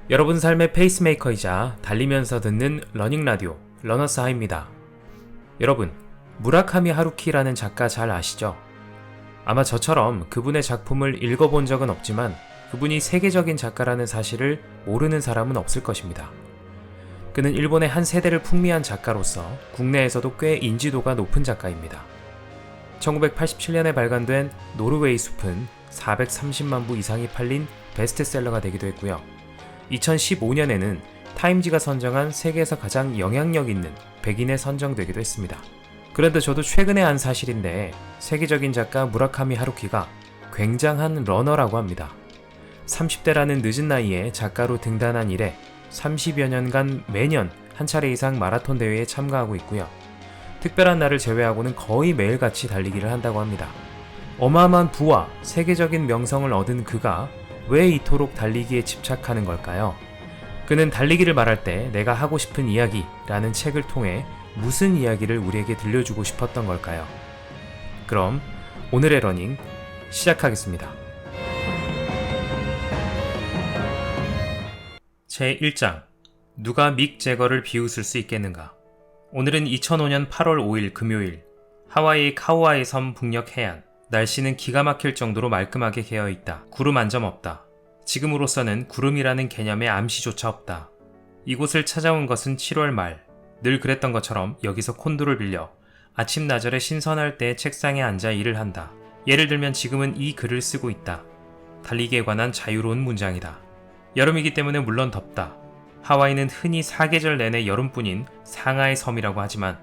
여러분 삶의 페이스메이커이자 달리면서 듣는 러닝라디오 러너스 하이입니다. 여러분, 무라카미 하루키라는 작가 잘 아시죠? 아마 저처럼 그분의 작품을 읽어본 적은 없지만 그분이 세계적인 작가라는 사실을 모르는 사람은 없을 것입니다. 그는 일본의 한 세대를 풍미한 작가로서 국내에서도 꽤 인지도가 높은 작가입니다. 1987년에 발간된 노르웨이 숲은 430만 부 이상이 팔린 베스트셀러가 되기도 했고요. 2015년에는 타임지가 선정한 세계에서 가장 영향력 있는 100인에 선정되기도 했습니다. 그런데 저도 최근에 안 사실인데 세계적인 작가 무라카미 하루키가 굉장한 러너라고 합니다. 30대라는 늦은 나이에 작가로 등단한 이래 30여 년간 매년 한 차례 이상 마라톤 대회에 참가하고 있고요. 특별한 날을 제외하고는 거의 매일같이 달리기를 한다고 합니다. 어마어마한 부와 세계적인 명성을 얻은 그가 왜 이토록 달리기에 집착하는 걸까요? 그는 달리기를 말할 때 내가 하고 싶은 이야기라는 책을 통해 무슨 이야기를 우리에게 들려주고 싶었던 걸까요? 그럼 오늘의 러닝 시작하겠습니다. 제1장 누가 믹 제거를 비웃을 수 있겠는가? 오늘은 2005년 8월 5일 금요일 하와이 카우아이 섬 북녘 해안. 날씨는 기가 막힐 정도로 말끔하게 개어있다. 구름 한 점 없다. 지금으로서는 구름이라는 개념에 암시조차 없다. 이곳을 찾아온 것은 7월 말. 늘 그랬던 것처럼 여기서 콘도를 빌려 아침 나절에 신선할 때 책상에 앉아 일을 한다. 예를 들면 지금은 이 글을 쓰고 있다. 달리기에 관한 자유로운 문장이다. 여름이기 때문에 물론 덥다. 하와이는 흔히 사계절 내내 여름뿐인 상하의 섬이라고 하지만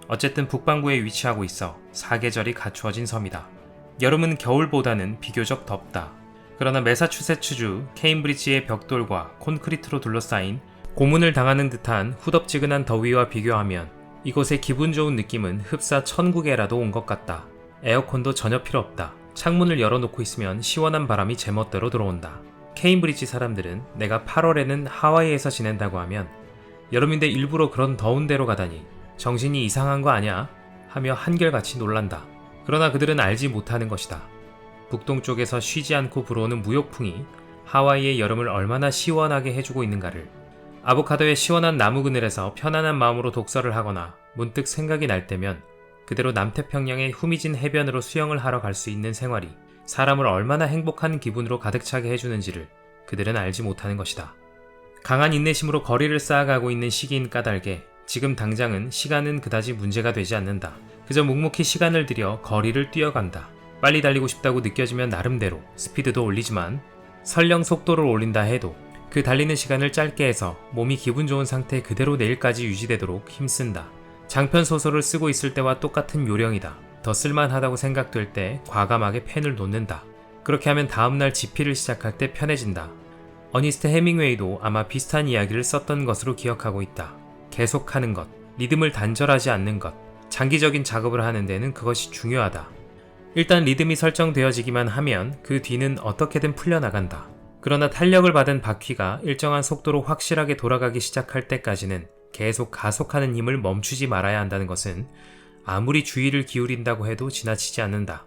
어쨌든 북반구에 위치하고 있어 사계절이 갖추어진 섬이다. 여름은 겨울보다는 비교적 덥다. 그러나 매사추세츠주 케임브리지의 벽돌과 콘크리트로 둘러싸인 고문을 당하는 듯한 후덥지근한 더위와 비교하면 이곳의 기분 좋은 느낌은 흡사 천국에라도 온 것 같다. 에어컨도 전혀 필요 없다. 창문을 열어놓고 있으면 시원한 바람이 제멋대로 들어온다. 케임브리지 사람들은 내가 8월에는 하와이에서 지낸다고 하면 여름인데 일부러 그런 더운 데로 가다니 정신이 이상한 거 아냐? 하며 한결같이 놀란다. 그러나 그들은 알지 못하는 것이다. 북동쪽에서 쉬지 않고 불어오는 무역풍이 하와이의 여름을 얼마나 시원하게 해주고 있는가를. 아보카도의 시원한 나무 그늘에서 편안한 마음으로 독서를 하거나 문득 생각이 날 때면 그대로 남태평양의 후미진 해변으로 수영을 하러 갈 수 있는 생활이 사람을 얼마나 행복한 기분으로 가득 차게 해주는지를 그들은 알지 못하는 것이다. 강한 인내심으로 거리를 쌓아가고 있는 시기인 까닭에 지금 당장은 시간은 그다지 문제가 되지 않는다. 그저 묵묵히 시간을 들여 거리를 뛰어간다. 빨리 달리고 싶다고 느껴지면 나름대로 스피드도 올리지만 설령 속도를 올린다 해도 그 달리는 시간을 짧게 해서 몸이 기분 좋은 상태 그대로 내일까지 유지되도록 힘쓴다. 장편 소설을 쓰고 있을 때와 똑같은 요령이다. 더 쓸만하다고 생각될 때 과감하게 펜을 놓는다. 그렇게 하면 다음날 집필을 시작할 때 편해진다. 어니스트 해밍웨이도 아마 비슷한 이야기를 썼던 것으로 기억하고 있다. 계속하는 것, 리듬을 단절하지 않는 것, 장기적인 작업을 하는 데는 그것이 중요하다. 일단 리듬이 설정되어지기만 하면 그 뒤는 어떻게든 풀려나간다. 그러나 탄력을 받은 바퀴가 일정한 속도로 확실하게 돌아가기 시작할 때까지는 계속 가속하는 힘을 멈추지 말아야 한다는 것은 아무리 주의를 기울인다고 해도 지나치지 않는다.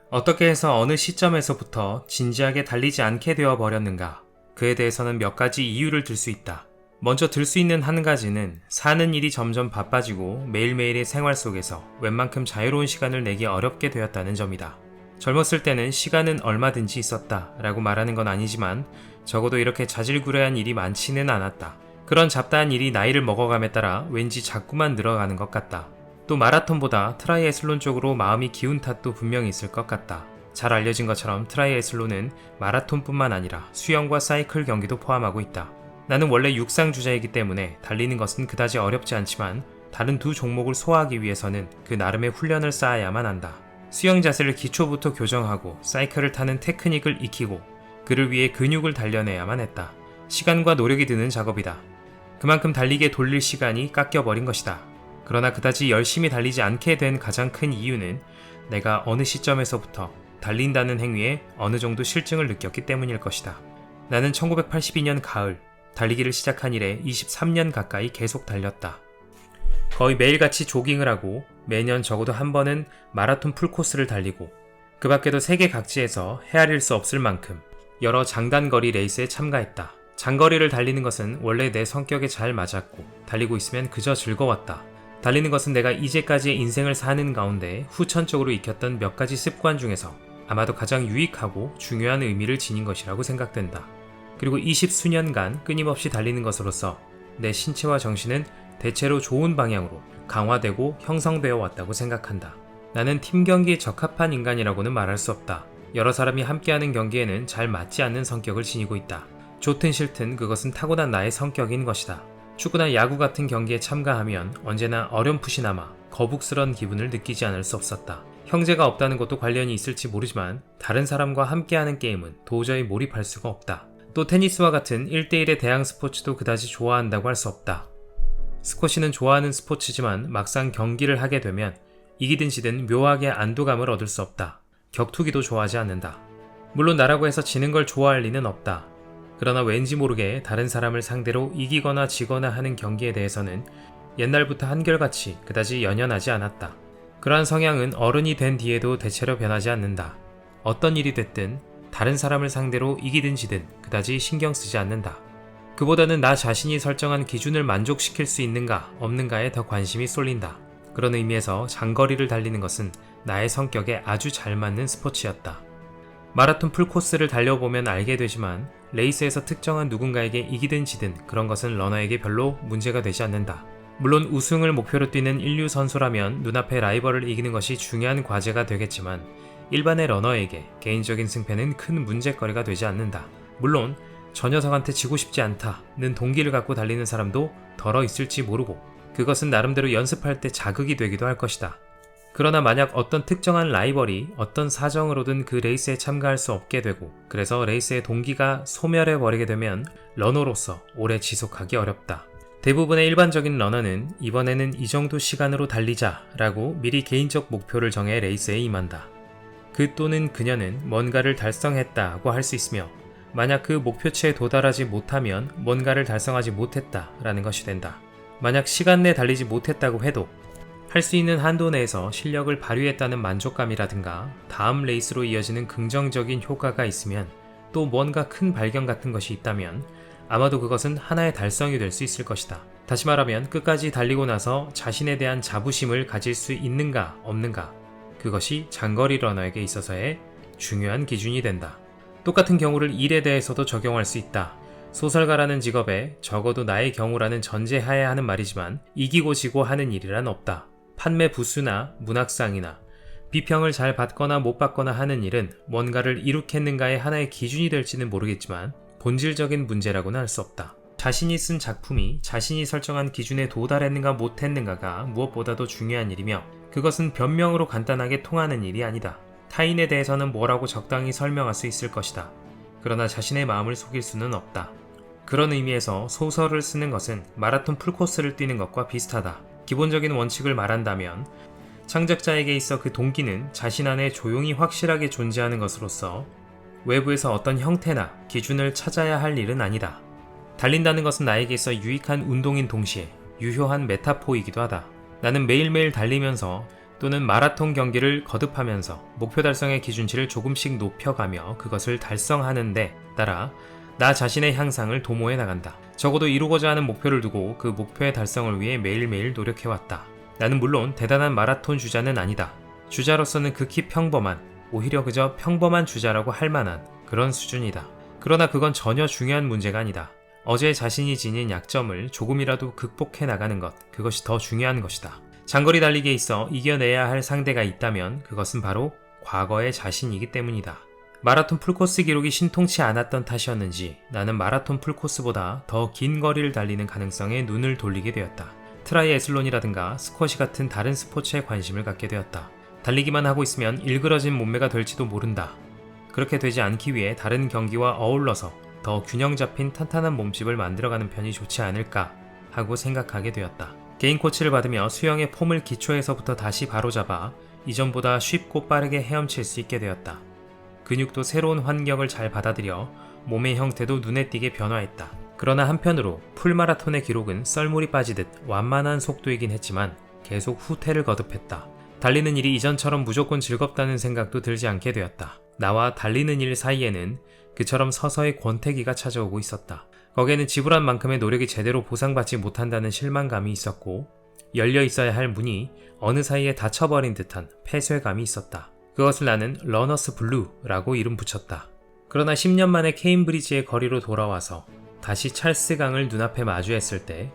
어떻게 해서 어느 시점에서부터 진지하게 달리지 않게 되어 버렸는가? 그에 대해서는 몇 가지 이유를 들 수 있다. 먼저 들 수 있는 한 가지는 사는 일이 점점 바빠지고 매일매일의 생활 속에서 웬만큼 자유로운 시간을 내기 어렵게 되었다는 점이다. 젊었을 때는 시간은 얼마든지 있었다 라고 말하는 건 아니지만 적어도 이렇게 자질구레한 일이 많지는 않았다. 그런 잡다한 일이 나이를 먹어감에 따라 왠지 자꾸만 늘어가는 것 같다. 또 마라톤보다 트라이애슬론 쪽으로 마음이 기운 탓도 분명히 있을 것 같다. 잘 알려진 것처럼 트라이애슬론은 마라톤뿐만 아니라 수영과 사이클 경기도 포함하고 있다. 나는 원래 육상 주자이기 때문에 달리는 것은 그다지 어렵지 않지만 다른 두 종목을 소화하기 위해서는 그 나름의 훈련을 쌓아야만 한다. 수영 자세를 기초부터 교정하고 사이클을 타는 테크닉을 익히고 그를 위해 근육을 단련해야만 했다. 시간과 노력이 드는 작업이다. 그만큼 달리기에 돌릴 시간이 깎여버린 것이다. 그러나 그다지 열심히 달리지 않게 된 가장 큰 이유는 내가 어느 시점에서부터 달린다는 행위에 어느 정도 실증을 느꼈기 때문일 것이다. 나는 1982년 가을 달리기를 시작한 이래 23년 가까이 계속 달렸다. 거의 매일같이 조깅을 하고 매년 적어도 한 번은 마라톤 풀코스를 달리고 그 밖에도 세계 각지에서 헤아릴 수 없을 만큼 여러 장단거리 레이스에 참가했다. 장거리를 달리는 것은 원래 내 성격에 잘 맞았고 달리고 있으면 그저 즐거웠다. 달리는 것은 내가 이제까지의 인생을 사는 가운데 후천적으로 익혔던 몇 가지 습관 중에서 아마도 가장 유익하고 중요한 의미를 지닌 것이라고 생각된다. 그리고 20수년간 끊임없이 달리는 것으로서 내 신체와 정신은 대체로 좋은 방향으로 강화되고 형성되어 왔다고 생각한다. 나는 팀 경기에 적합한 인간이라고는 말할 수 없다. 여러 사람이 함께하는 경기에는 잘 맞지 않는 성격을 지니고 있다. 좋든 싫든 그것은 타고난 나의 성격인 것이다. 축구나 야구 같은 경기에 참가하면 언제나 어렴풋이나마 거북스런 기분을 느끼지 않을 수 없었다. 형제가 없다는 것도 관련이 있을지 모르지만 다른 사람과 함께하는 게임은 도저히 몰입할 수가 없다. 또 테니스와 같은 1대1의 대항 스포츠도 그다지 좋아한다고 할 수 없다. 스쿼시는 좋아하는 스포츠지만 막상 경기를 하게 되면 이기든 지든 묘하게 안도감을 얻을 수 없다. 격투기도 좋아하지 않는다. 물론 나라고 해서 지는 걸 좋아할 리는 없다. 그러나 왠지 모르게 다른 사람을 상대로 이기거나 지거나 하는 경기에 대해서는 옛날부터 한결같이 그다지 연연하지 않았다. 그러한 성향은 어른이 된 뒤에도 대체로 변하지 않는다. 어떤 일이 됐든 다른 사람을 상대로 이기든 지든 그다지 신경 쓰지 않는다. 그보다는 나 자신이 설정한 기준을 만족시킬 수 있는가 없는가에 더 관심이 쏠린다. 그런 의미에서 장거리를 달리는 것은 나의 성격에 아주 잘 맞는 스포츠였다. 마라톤 풀코스를 달려보면 알게 되지만 레이스에서 특정한 누군가에게 이기든 지든 그런 것은 러너에게 별로 문제가 되지 않는다. 물론 우승을 목표로 뛰는 인류 선수라면 눈앞의 라이벌을 이기는 것이 중요한 과제가 되겠지만 일반의 러너에게 개인적인 승패는 큰 문제거리가 되지 않는다. 물론 저 녀석한테 지고 싶지 않다는 동기를 갖고 달리는 사람도 덜어 있을지 모르고 그것은 나름대로 연습할 때 자극이 되기도 할 것이다. 그러나 만약 어떤 특정한 라이벌이 어떤 사정으로든 그 레이스에 참가할 수 없게 되고 그래서 레이스의 동기가 소멸해버리게 되면 러너로서 오래 지속하기 어렵다. 대부분의 일반적인 러너는 이번에는 이 정도 시간으로 달리자라고 미리 개인적 목표를 정해 레이스에 임한다. 그 또는 그녀는 뭔가를 달성했다고 할 수 있으며 만약 그 목표치에 도달하지 못하면 뭔가를 달성하지 못했다라는 것이 된다. 만약 시간 내 달리지 못했다고 해도 할 수 있는 한도 내에서 실력을 발휘했다는 만족감이라든가 다음 레이스로 이어지는 긍정적인 효과가 있으면 또 뭔가 큰 발견 같은 것이 있다면 아마도 그것은 하나의 달성이 될 수 있을 것이다. 다시 말하면 끝까지 달리고 나서 자신에 대한 자부심을 가질 수 있는가 없는가 그것이 장거리 러너에게 있어서의 중요한 기준이 된다. 똑같은 경우를 일에 대해서도 적용할 수 있다. 소설가라는 직업에 적어도 나의 경우라는 전제하에 하는 말이지만 이기고 지고 하는 일이란 없다. 판매 부수나 문학상이나 비평을 잘 받거나 못 받거나 하는 일은 뭔가를 이룩했는가의 하나의 기준이 될지는 모르겠지만 본질적인 문제라고는 할 수 없다. 자신이 쓴 작품이 자신이 설정한 기준에 도달했는가 못했는가가 무엇보다도 중요한 일이며 그것은 변명으로 간단하게 통하는 일이 아니다. 타인에 대해서는 뭐라고 적당히 설명할 수 있을 것이다. 그러나 자신의 마음을 속일 수는 없다. 그런 의미에서 소설을 쓰는 것은 마라톤 풀코스를 뛰는 것과 비슷하다. 기본적인 원칙을 말한다면 창작자에게 있어 그 동기는 자신 안에 조용히 확실하게 존재하는 것으로서 외부에서 어떤 형태나 기준을 찾아야 할 일은 아니다. 달린다는 것은 나에게 있어 유익한 운동인 동시에 유효한 메타포이기도 하다. 나는 매일매일 달리면서 또는 마라톤 경기를 거듭하면서 목표 달성의 기준치를 조금씩 높여가며 그것을 달성하는 데 따라 나 자신의 향상을 도모해 나간다. 적어도 이루고자 하는 목표를 두고 그 목표의 달성을 위해 매일매일 노력해왔다. 나는 물론 대단한 마라톤 주자는 아니다. 주자로서는 극히 평범한, 오히려 그저 평범한 주자라고 할 만한 그런 수준이다. 그러나 그건 전혀 중요한 문제가 아니다. 어제 자신이 지닌 약점을 조금이라도 극복해 나가는 것, 그것이 더 중요한 것이다. 장거리 달리기에 있어 이겨내야 할 상대가 있다면 그것은 바로 과거의 자신이기 때문이다. 마라톤 풀코스 기록이 신통치 않았던 탓이었는지 나는 마라톤 풀코스보다 더 긴 거리를 달리는 가능성에 눈을 돌리게 되었다. 트라이애슬론이라든가 스쿼시 같은 다른 스포츠에 관심을 갖게 되었다. 달리기만 하고 있으면 일그러진 몸매가 될지도 모른다. 그렇게 되지 않기 위해 다른 경기와 어울러서 더 균형 잡힌 탄탄한 몸집을 만들어가는 편이 좋지 않을까 하고 생각하게 되었다. 개인 코치를 받으며 수영의 폼을 기초에서부터 다시 바로잡아 이전보다 쉽고 빠르게 헤엄칠 수 있게 되었다. 근육도 새로운 환경을 잘 받아들여 몸의 형태도 눈에 띄게 변화했다. 그러나 한편으로 풀마라톤의 기록은 썰물이 빠지듯 완만한 속도이긴 했지만 계속 후퇴를 거듭했다. 달리는 일이 이전처럼 무조건 즐겁다는 생각도 들지 않게 되었다. 나와 달리는 일 사이에는 그처럼 서서히 권태기가 찾아오고 있었다. 거기에는 지불한 만큼의 노력이 제대로 보상받지 못한다는 실망감이 있었고 열려 있어야 할 문이 어느 사이에 닫혀버린 듯한 폐쇄감이 있었다. 그것을 나는 러너스 블루라고 이름 붙였다. 그러나 10년 만에 케임브리지의 거리로 돌아와서 다시 찰스강을 눈앞에 마주했을 때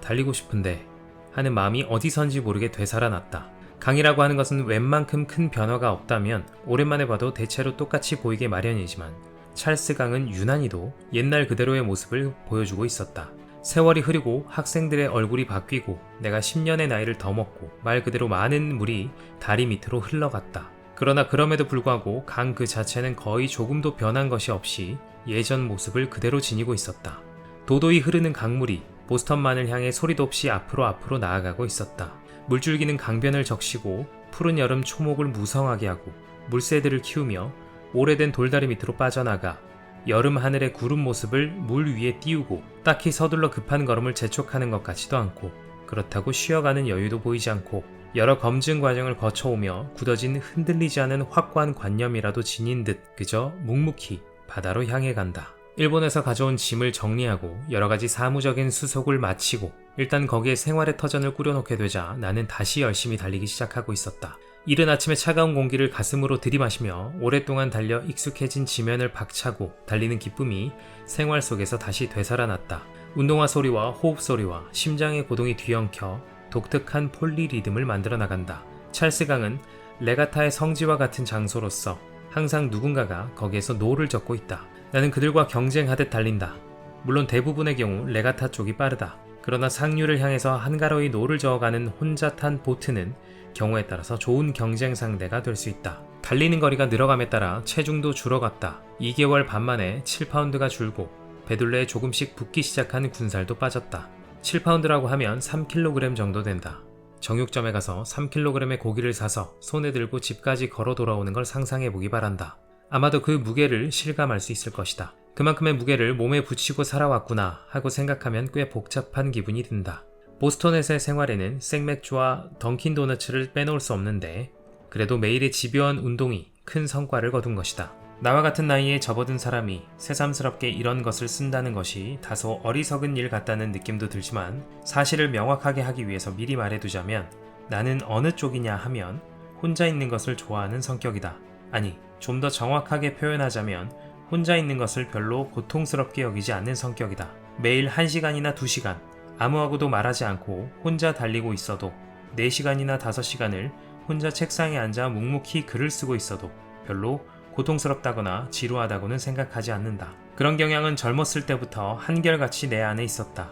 달리고 싶은데 하는 마음이 어디선지 모르게 되살아났다. 강이라고 하는 것은 웬만큼 큰 변화가 없다면 오랜만에 봐도 대체로 똑같이 보이게 마련이지만 찰스강은 유난히도 옛날 그대로의 모습을 보여주고 있었다. 세월이 흐르고 학생들의 얼굴이 바뀌고 내가 10년의 나이를 더 먹고 말 그대로 많은 물이 다리 밑으로 흘러갔다. 그러나 그럼에도 불구하고 강 그 자체는 거의 조금도 변한 것이 없이 예전 모습을 그대로 지니고 있었다. 도도히 흐르는 강물이 보스턴만을 향해 소리도 없이 앞으로 나아가고 있었다. 물줄기는 강변을 적시고 푸른 여름 초목을 무성하게 하고 물새들을 키우며 오래된 돌다리 밑으로 빠져나가 여름 하늘의 구름 모습을 물 위에 띄우고 딱히 서둘러 급한 걸음을 재촉하는 것 같지도 않고 그렇다고 쉬어가는 여유도 보이지 않고 여러 검증 과정을 거쳐오며 굳어진 흔들리지 않은 확고한 관념이라도 지닌 듯 그저 묵묵히 바다로 향해 간다. 일본에서 가져온 짐을 정리하고 여러가지 사무적인 수속을 마치고 일단 거기에 생활의 터전을 꾸려놓게 되자 나는 다시 열심히 달리기 시작하고 있었다. 이른 아침에 차가운 공기를 가슴으로 들이마시며 오랫동안 달려 익숙해진 지면을 박차고 달리는 기쁨이 생활 속에서 다시 되살아났다. 운동화 소리와 호흡 소리와 심장의 고동이 뒤엉켜 독특한 폴리 리듬을 만들어 나간다. 찰스강은 레가타의 성지와 같은 장소로서 항상 누군가가 거기에서 노를 젓고 있다. 나는 그들과 경쟁하듯 달린다. 물론 대부분의 경우 레가타 쪽이 빠르다. 그러나 상류를 향해서 한가로이 노를 저어가는 혼자 탄 보트는 경우에 따라서 좋은 경쟁 상대가 될 수 있다. 달리는 거리가 늘어감에 따라 체중도 줄어갔다. 2개월 반 만에 7파운드가 줄고 배둘레에 조금씩 붓기 시작한 군살도 빠졌다. 7파운드라고 하면 3kg 정도 된다. 정육점에 가서 3kg의 고기를 사서 손에 들고 집까지 걸어 돌아오는 걸 상상해보기 바란다. 아마도 그 무게를 실감할 수 있을 것이다. 그만큼의 무게를 몸에 붙이고 살아왔구나 하고 생각하면 꽤 복잡한 기분이 든다. 보스턴에서의 생활에는 생맥주와 던킨 도너츠를 빼놓을 수 없는데 그래도 매일의 집요한 운동이 큰 성과를 거둔 것이다. 나와 같은 나이에 접어든 사람이 새삼스럽게 이런 것을 쓴다는 것이 다소 어리석은 일 같다는 느낌도 들지만 사실을 명확하게 하기 위해서 미리 말해두자면 나는 어느 쪽이냐 하면 혼자 있는 것을 좋아하는 성격이다. 아니, 좀 더 정확하게 표현하자면 혼자 있는 것을 별로 고통스럽게 여기지 않는 성격이다. 매일 1시간이나 2시간 아무하고도 말하지 않고 혼자 달리고 있어도 4시간이나 5시간을 혼자 책상에 앉아 묵묵히 글을 쓰고 있어도 별로 고통스럽다거나 지루하다고는 생각하지 않는다. 그런 경향은 젊었을 때부터 한결같이 내 안에 있었다.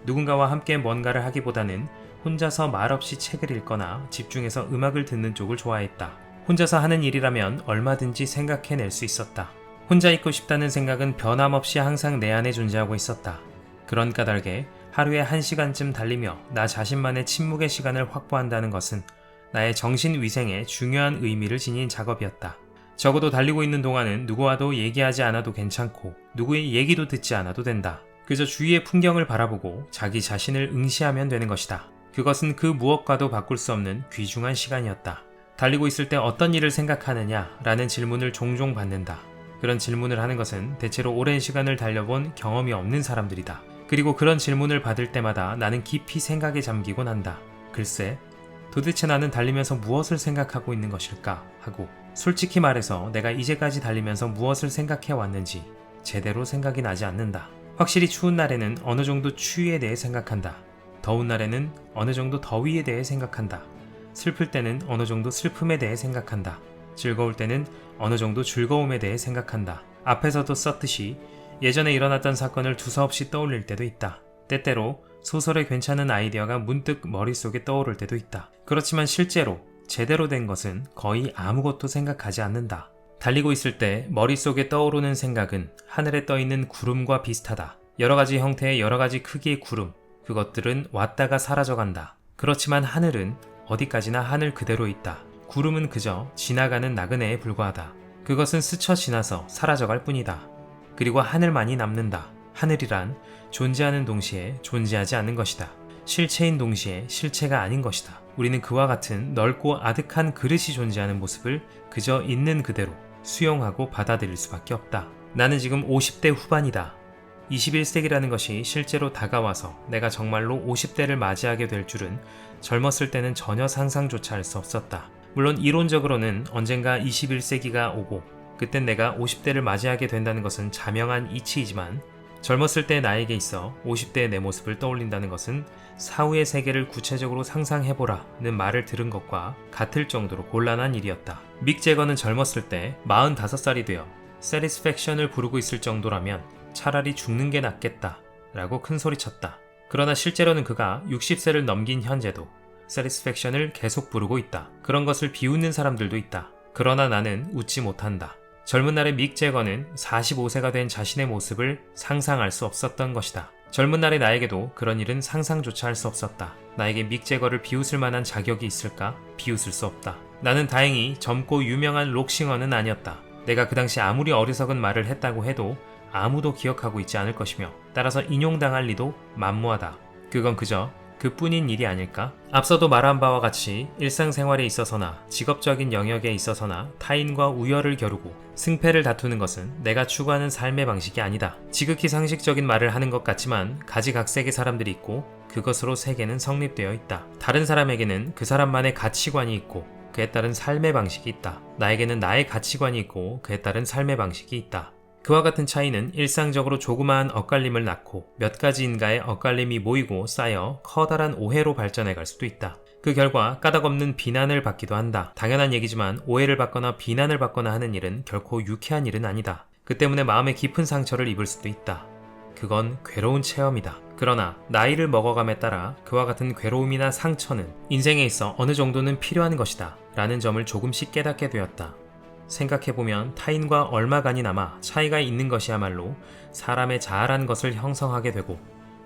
누군가와 함께 뭔가를 하기보다는 혼자서 말없이 책을 읽거나 집중해서 음악을 듣는 쪽을 좋아했다. 혼자서 하는 일이라면 얼마든지 생각해낼 수 있었다. 혼자 있고 싶다는 생각은 변함없이 항상 내 안에 존재하고 있었다. 그런 까닭에 하루에 1시간쯤 달리며 나 자신만의 침묵의 시간을 확보한다는 것은 나의 정신 위생에 중요한 의미를 지닌 작업이었다. 적어도 달리고 있는 동안은 누구와도 얘기하지 않아도 괜찮고 누구의 얘기도 듣지 않아도 된다. 그저 주위의 풍경을 바라보고 자기 자신을 응시하면 되는 것이다. 그것은 그 무엇과도 바꿀 수 없는 귀중한 시간이었다. 달리고 있을 때 어떤 일을 생각하느냐 라는 질문을 종종 받는다. 그런 질문을 하는 것은 대체로 오랜 시간을 달려본 경험이 없는 사람들이다. 그리고 그런 질문을 받을 때마다 나는 깊이 생각에 잠기곤 한다. 글쎄, 도대체 나는 달리면서 무엇을 생각하고 있는 것일까 하고 솔직히 말해서 내가 이제까지 달리면서 무엇을 생각해 왔는지 제대로 생각이 나지 않는다. 확실히 추운 날에는 어느 정도 추위에 대해 생각한다. 더운 날에는 어느 정도 더위에 대해 생각한다. 슬플 때는 어느 정도 슬픔에 대해 생각한다. 즐거울 때는 어느 정도 즐거움에 대해 생각한다. 앞에서도 썼듯이 예전에 일어났던 사건을 두서없이 떠올릴 때도 있다. 때때로 소설에 괜찮은 아이디어가 문득 머릿속에 떠오를 때도 있다. 그렇지만 실제로 제대로 된 것은 거의 아무것도 생각하지 않는다. 달리고 있을 때 머릿속에 떠오르는 생각은 하늘에 떠있는 구름과 비슷하다. 여러가지 형태의 여러가지 크기의 구름, 그것들은 왔다가 사라져간다. 그렇지만 하늘은 어디까지나 하늘 그대로 있다. 구름은 그저 지나가는 나그네에 불과하다. 그것은 스쳐 지나서 사라져갈 뿐이다. 그리고 하늘만이 남는다. 하늘이란 존재하는 동시에 존재하지 않는 것이다. 실체인 동시에 실체가 아닌 것이다. 우리는 그와 같은 넓고 아득한 그릇이 존재하는 모습을 그저 있는 그대로 수용하고 받아들일 수밖에 없다. 나는 지금 50대 후반이다. 21세기라는 것이 실제로 다가와서 내가 정말로 50대를 맞이하게 될 줄은 젊었을 때는 전혀 상상조차 할 수 없었다. 물론 이론적으로는 언젠가 21세기가 오고 그땐 내가 50대를 맞이하게 된다는 것은 자명한 이치이지만 젊었을 때 나에게 있어 50대의 내 모습을 떠올린다는 것은 사후의 세계를 구체적으로 상상해보라는 말을 들은 것과 같을 정도로 곤란한 일이었다. 믹 제거는 젊었을 때 45살이 되어 Satisfaction을 부르고 있을 정도라면 차라리 죽는 게 낫겠다 라고 큰소리쳤다. 그러나 실제로는 그가 60세를 넘긴 현재도 Satisfaction을 계속 부르고 있다. 그런 것을 비웃는 사람들도 있다. 그러나 나는 웃지 못한다. 젊은 날의 믹 제거는 45세가 된 자신의 모습을 상상할 수 없었던 것이다. 젊은 날의 나에게도 그런 일은 상상조차 할 수 없었다. 나에게 믹 제거를 비웃을 만한 자격이 있을까? 비웃을 수 없다. 나는 다행히 젊고 유명한 록싱어는 아니었다. 내가 그 당시 아무리 어리석은 말을 했다고 해도 아무도 기억하고 있지 않을 것이며 따라서 인용당할 리도 만무하다. 그건 그저 그뿐인 일이 아닐까? 앞서도 말한 바와 같이 일상생활에 있어서나 직업적인 영역에 있어서나 타인과 우열을 겨루고 승패를 다투는 것은 내가 추구하는 삶의 방식이 아니다. 지극히 상식적인 말을 하는 것 같지만 가지각색의 사람들이 있고 그것으로 세계는 성립되어 있다. 다른 사람에게는 그 사람만의 가치관이 있고 그에 따른 삶의 방식이 있다. 나에게는 나의 가치관이 있고 그에 따른 삶의 방식이 있다. 그와 같은 차이는 일상적으로 조그마한 엇갈림을 낳고 몇 가지 인가의 엇갈림이 모이고 쌓여 커다란 오해로 발전해 갈 수도 있다. 그 결과 까닭없는 비난을 받기도 한다. 당연한 얘기지만 오해를 받거나 비난을 받거나 하는 일은 결코 유쾌한 일은 아니다. 그 때문에 마음에 깊은 상처를 입을 수도 있다. 그건 괴로운 체험이다. 그러나 나이를 먹어감에 따라 그와 같은 괴로움이나 상처는 인생에 있어 어느 정도는 필요한 것이다 라는 점을 조금씩 깨닫게 되었다. 생각해보면 타인과 얼마간이 남아 차이가 있는 것이야말로 사람의 자아란 것을 형성하게 되고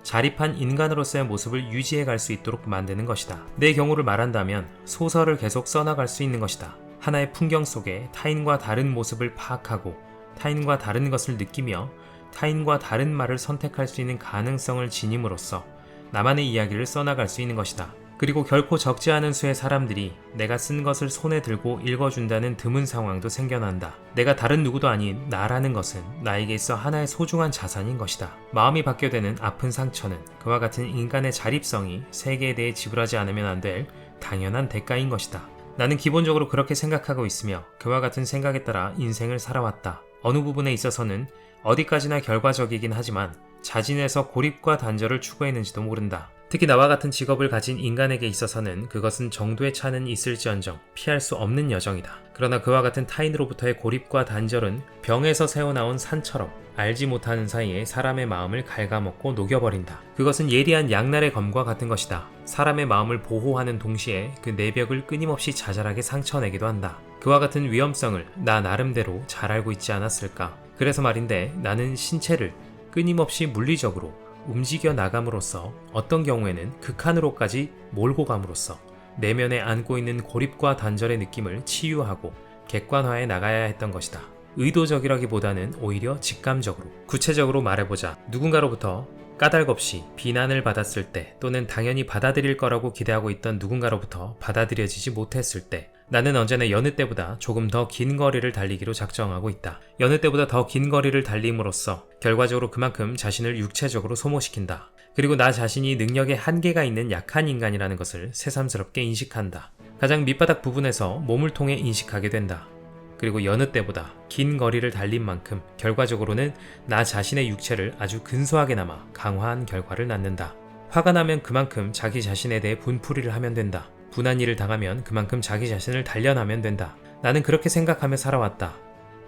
자립한 인간으로서의 모습을 유지해갈 수 있도록 만드는 것이다. 내 경우를 말한다면 소설을 계속 써나갈 수 있는 것이다. 하나의 풍경 속에 타인과 다른 모습을 파악하고 타인과 다른 것을 느끼며 타인과 다른 말을 선택할 수 있는 가능성을 지님으로써 나만의 이야기를 써나갈 수 있는 것이다. 그리고 결코 적지 않은 수의 사람들이 내가 쓴 것을 손에 들고 읽어준다는 드문 상황도 생겨난다. 내가 다른 누구도 아닌 나라는 것은 나에게 있어 하나의 소중한 자산인 것이다. 마음이 받게 되는 아픈 상처는 그와 같은 인간의 자립성이 세계에 대해 지불하지 않으면 안 될 당연한 대가인 것이다. 나는 기본적으로 그렇게 생각하고 있으며 그와 같은 생각에 따라 인생을 살아왔다. 어느 부분에 있어서는 어디까지나 결과적이긴 하지만 자진해서 고립과 단절을 추구했는지도 모른다. 특히 나와 같은 직업을 가진 인간에게 있어서는 그것은 정도의 차는 있을지언정 피할 수 없는 여정이다. 그러나 그와 같은 타인으로부터의 고립과 단절은 병에서 새어나온 산처럼 알지 못하는 사이에 사람의 마음을 갉아먹고 녹여버린다. 그것은 예리한 양날의 검과 같은 것이다. 사람의 마음을 보호하는 동시에 그 내벽을 끊임없이 자잘하게 상처내기도 한다. 그와 같은 위험성을 나 나름대로 잘 알고 있지 않았을까? 그래서 말인데 나는 신체를 끊임없이 물리적으로 움직여 나감으로써 어떤 경우에는 극한으로까지 몰고 감으로써 내면에 안고 있는 고립과 단절의 느낌을 치유하고 객관화해 나가야 했던 것이다. 의도적이라기보다는 오히려 직감적으로. 구체적으로 말해보자. 누군가로부터 까닭없이 비난을 받았을 때 또는 당연히 받아들일 거라고 기대하고 있던 누군가로부터 받아들여지지 못했을 때 나는 언제나 여느 때보다 조금 더 긴 거리를 달리기로 작정하고 있다. 여느 때보다 더 긴 거리를 달림으로써 결과적으로 그만큼 자신을 육체적으로 소모시킨다. 그리고 나 자신이 능력에 한계가 있는 약한 인간이라는 것을 새삼스럽게 인식한다. 가장 밑바닥 부분에서 몸을 통해 인식하게 된다. 그리고 여느 때보다 긴 거리를 달린 만큼 결과적으로는 나 자신의 육체를 아주 근소하게나마 강화한 결과를 낳는다. 화가 나면 그만큼 자기 자신에 대해 분풀이를 하면 된다. 분한 일을 당하면 그만큼 자기 자신을 단련하면 된다. 나는 그렇게 생각하며 살아왔다.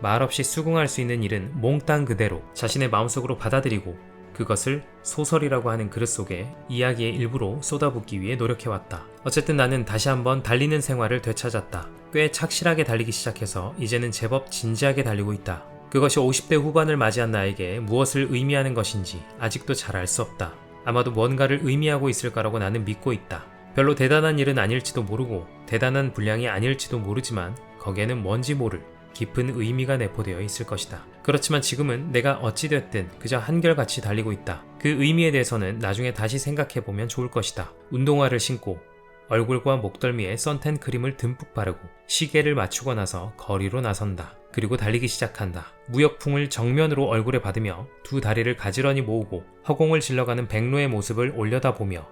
말없이 수긍할 수 있는 일은 몽땅 그대로 자신의 마음속으로 받아들이고 그것을 소설이라고 하는 그릇 속에 이야기의 일부로 쏟아붓기 위해 노력해왔다. 어쨌든 나는 다시 한번 달리는 생활을 되찾았다. 꽤 착실하게 달리기 시작해서 이제는 제법 진지하게 달리고 있다. 그것이 50대 후반을 맞이한 나에게 무엇을 의미하는 것인지 아직도 잘 알 수 없다. 아마도 뭔가를 의미하고 있을 거라고 나는 믿고 있다. 별로 대단한 일은 아닐지도 모르고 대단한 분량이 아닐지도 모르지만 거기에는 뭔지 모를 깊은 의미가 내포되어 있을 것이다. 그렇지만 지금은 내가 어찌됐든 그저 한결같이 달리고 있다. 그 의미에 대해서는 나중에 다시 생각해보면 좋을 것이다. 운동화를 신고 얼굴과 목덜미에 선텐 크림을 듬뿍 바르고 시계를 맞추고 나서 거리로 나선다. 그리고 달리기 시작한다. 무역풍을 정면으로 얼굴에 받으며 두 다리를 가지런히 모으고 허공을 질러가는 백로의 모습을 올려다보며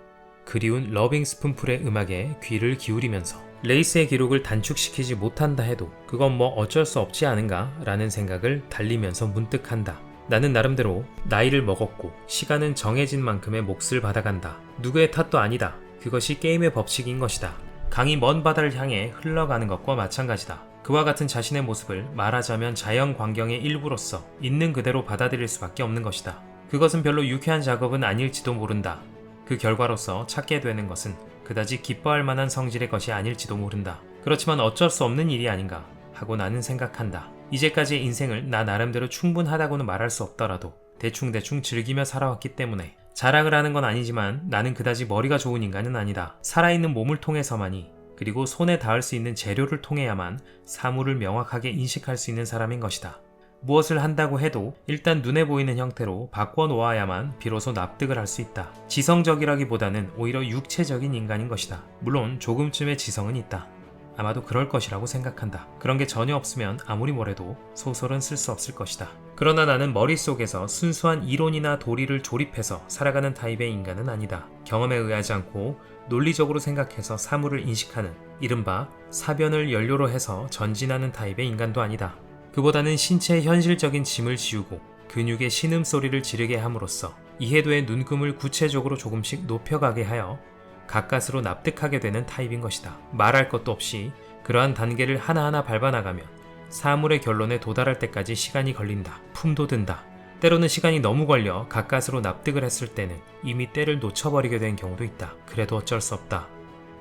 그리운 러빙 스푼풀의 음악에 귀를 기울이면서 레이스의 기록을 단축시키지 못한다 해도 그건 뭐 어쩔 수 없지 않은가 라는 생각을 달리면서 문득 한다. 나는 나름대로 나이를 먹었고 시간은 정해진 만큼의 몫을 받아간다. 누구의 탓도 아니다. 그것이 게임의 법칙인 것이다. 강이 먼 바다를 향해 흘러가는 것과 마찬가지다. 그와 같은 자신의 모습을 말하자면 자연 광경의 일부로서 있는 그대로 받아들일 수밖에 없는 것이다. 그것은 별로 유쾌한 작업은 아닐지도 모른다. 그 결과로서 찾게 되는 것은 그다지 기뻐할 만한 성질의 것이 아닐지도 모른다. 그렇지만 어쩔 수 없는 일이 아닌가 하고 나는 생각한다. 이제까지의 인생을 나 나름대로 충분하다고는 말할 수 없더라도 대충대충 즐기며 살아왔기 때문에 자랑을 하는 건 아니지만 나는 그다지 머리가 좋은 인간은 아니다. 살아있는 몸을 통해서만이 그리고 손에 닿을 수 있는 재료를 통해야만 사물을 명확하게 인식할 수 있는 사람인 것이다. 무엇을 한다고 해도 일단 눈에 보이는 형태로 바꿔놓아야만 비로소 납득을 할 수 있다. 지성적이라기보다는 오히려 육체적인 인간인 것이다. 물론 조금쯤의 지성은 있다. 아마도 그럴 것이라고 생각한다. 그런 게 전혀 없으면 아무리 뭐래도 소설은 쓸 수 없을 것이다. 그러나 나는 머릿속에서 순수한 이론이나 도리를 조립해서 살아가는 타입의 인간은 아니다. 경험에 의하지 않고 논리적으로 생각해서 사물을 인식하는 이른바 사변을 연료로 해서 전진하는 타입의 인간도 아니다. 그보다는 신체의 현실적인 짐을 지우고 근육의 신음소리를 지르게 함으로써 이해도의 눈금을 구체적으로 조금씩 높여가게 하여 가까스로 납득하게 되는 타입인 것이다. 말할 것도 없이 그러한 단계를 하나하나 밟아나가면 사물의 결론에 도달할 때까지 시간이 걸린다. 품도 든다. 때로는 시간이 너무 걸려 가까스로 납득을 했을 때는 이미 때를 놓쳐버리게 된 경우도 있다. 그래도 어쩔 수 없다.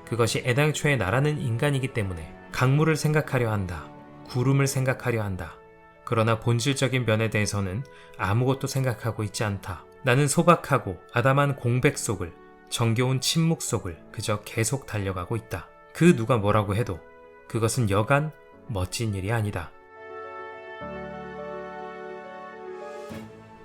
그것이 애당초에 나라는 인간이기 때문에 강물을 생각하려 한다. 구름을 생각하려 한다. 그러나 본질적인 면에 대해서는 아무것도 생각하고 있지 않다. 나는 소박하고 아담한 공백 속을 정겨운 침묵 속을 그저 계속 달려가고 있다. 그 누가 뭐라고 해도 그것은 여간 멋진 일이 아니다.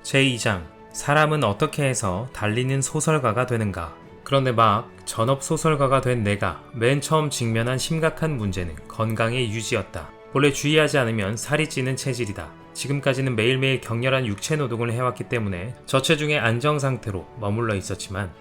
제2장 사람은 어떻게 해서 달리는 소설가가 되는가? 그런데 막 전업 소설가가 된 내가 맨 처음 직면한 심각한 문제는 건강의 유지였다. 본래 주의하지 않으면 살이 찌는 체질이다. 지금까지는 매일매일 격렬한 육체 노동을 해왔기 때문에 저체중의 안정상태로 머물러 있었지만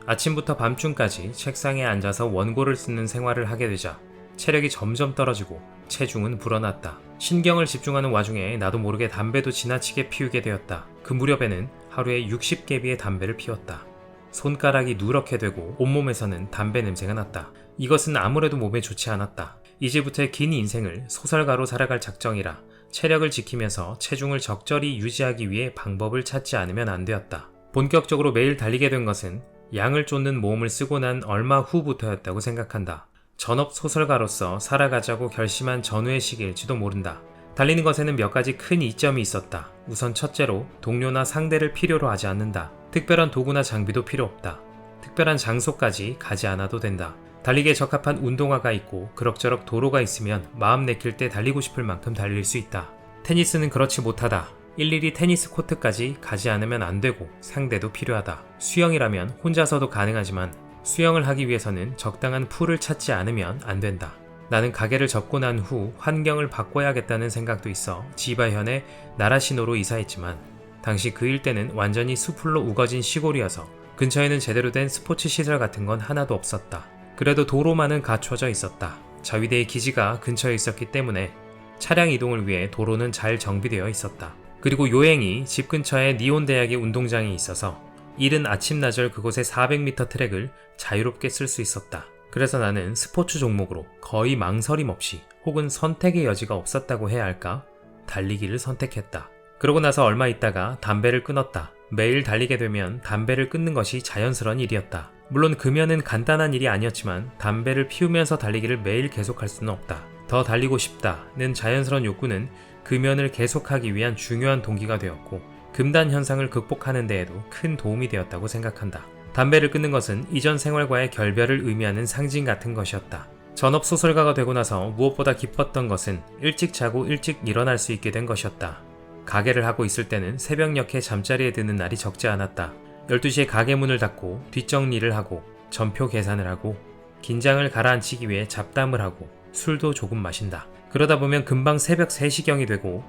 아침부터 밤중까지 책상에 앉아서 원고를 쓰는 생활을 하게 되자 체력이 점점 떨어지고 체중은 불어났다. 신경을 집중하는 와중에 나도 모르게 담배도 지나치게 피우게 되었다. 그 무렵에는 하루에 60개비의 담배를 피웠다. 손가락이 누렇게 되고 온몸에서는 담배 냄새가 났다. 이것은 아무래도 몸에 좋지 않았다. 이제부터의 긴 인생을 소설가로 살아갈 작정이라 체력을 지키면서 체중을 적절히 유지하기 위해 방법을 찾지 않으면 안 되었다. 본격적으로 매일 달리게 된 것은 양을 쫓는 모험을 쓰고 난 얼마 후부터였다고 생각한다. 전업 소설가로서 살아가자고 결심한 전후의 시기일지도 모른다. 달리는 것에는 몇 가지 큰 이점이 있었다. 우선 첫째로 동료나 상대를 필요로 하지 않는다. 특별한 도구나 장비도 필요 없다. 특별한 장소까지 가지 않아도 된다. 달리기에 적합한 운동화가 있고 그럭저럭 도로가 있으면 마음 내킬 때 달리고 싶을 만큼 달릴 수 있다. 테니스는 그렇지 못하다. 일일이 테니스 코트까지 가지 않으면 안 되고 상대도 필요하다. 수영이라면 혼자서도 가능하지만 수영을 하기 위해서는 적당한 풀을 찾지 않으면 안 된다. 나는 가게를 접고 난 후 환경을 바꿔야겠다는 생각도 있어 지바현의 나라시노로 이사했지만 당시 그 일대는 완전히 수풀로 우거진 시골이어서 근처에는 제대로 된 스포츠 시설 같은 건 하나도 없었다. 그래도 도로만은 갖춰져 있었다. 자위대의 기지가 근처에 있었기 때문에 차량 이동을 위해 도로는 잘 정비되어 있었다. 그리고 요행이 집 근처에 니온대학의 운동장이 있어서 이른 아침나절 그곳의 400m 트랙을 자유롭게 쓸 수 있었다. 그래서 나는 스포츠 종목으로 거의 망설임 없이 혹은 선택의 여지가 없었다고 해야 할까? 달리기를 선택했다. 그러고 나서 얼마 있다가 담배를 끊었다. 매일 달리게 되면 담배를 끊는 것이 자연스러운 일이었다. 물론 금연은 간단한 일이 아니었지만 담배를 피우면서 달리기를 매일 계속할 수는 없다. 더 달리고 싶다는 자연스러운 욕구는 금연을 계속하기 위한 중요한 동기가 되었고 금단 현상을 극복하는 데에도 큰 도움이 되었다고 생각한다. 담배를 끊는 것은 이전 생활과의 결별을 의미하는 상징 같은 것이었다. 전업 소설가가 되고 나서 무엇보다 기뻤던 것은 일찍 자고 일찍 일어날 수 있게 된 것이었다. 가게를 하고 있을 때는 새벽녘에 잠자리에 드는 날이 적지 않았다. 12시에 가게 문을 닫고 뒷정리를 하고 전표 계산을 하고 긴장을 가라앉히기 위해 잡담을 하고 술도 조금 마신다. 그러다 보면 금방 새벽 3시경이 되고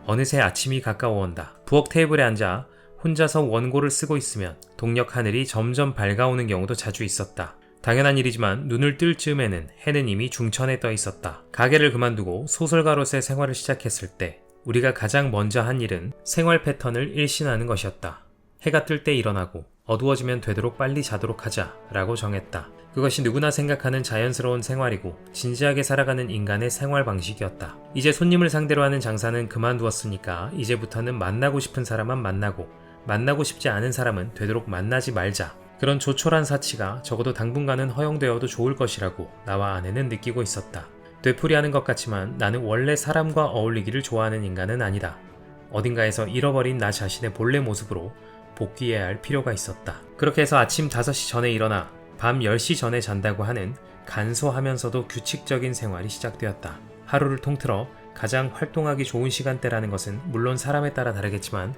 어느새 아침이 가까워온다. 부엌 테이블에 앉아 혼자서 원고를 쓰고 있으면 동력 하늘이 점점 밝아오는 경우도 자주 있었다. 당연한 일이지만 눈을 뜰 즈음에는 해는 이미 중천에 떠 있었다. 가게를 그만두고 소설가로서의 생활을 시작했을 때 우리가 가장 먼저 한 일은 생활 패턴을 일신하는 것이었다. 해가 뜰 때 일어나고 어두워지면 되도록 빨리 자도록 하자 라고 정했다. 그것이 누구나 생각하는 자연스러운 생활이고 진지하게 살아가는 인간의 생활 방식이었다. 이제 손님을 상대로 하는 장사는 그만두었으니까 이제부터는 만나고 싶은 사람만 만나고 싶지 않은 사람은 되도록 만나지 말자. 그런 조촐한 사치가 적어도 당분간은 허용되어도 좋을 것이라고 나와 아내는 느끼고 있었다. 되풀이하는 것 같지만 나는 원래 사람과 어울리기를 좋아하는 인간은 아니다. 어딘가에서 잃어버린 나 자신의 본래 모습으로 복귀해야 할 필요가 있었다. 그렇게 해서 아침 5시 전에 일어나 밤 10시 전에 잔다고 하는 간소하면서도 규칙적인 생활이 시작되었다. 하루를 통틀어 가장 활동하기 좋은 시간대라는 것은 물론 사람에 따라 다르겠지만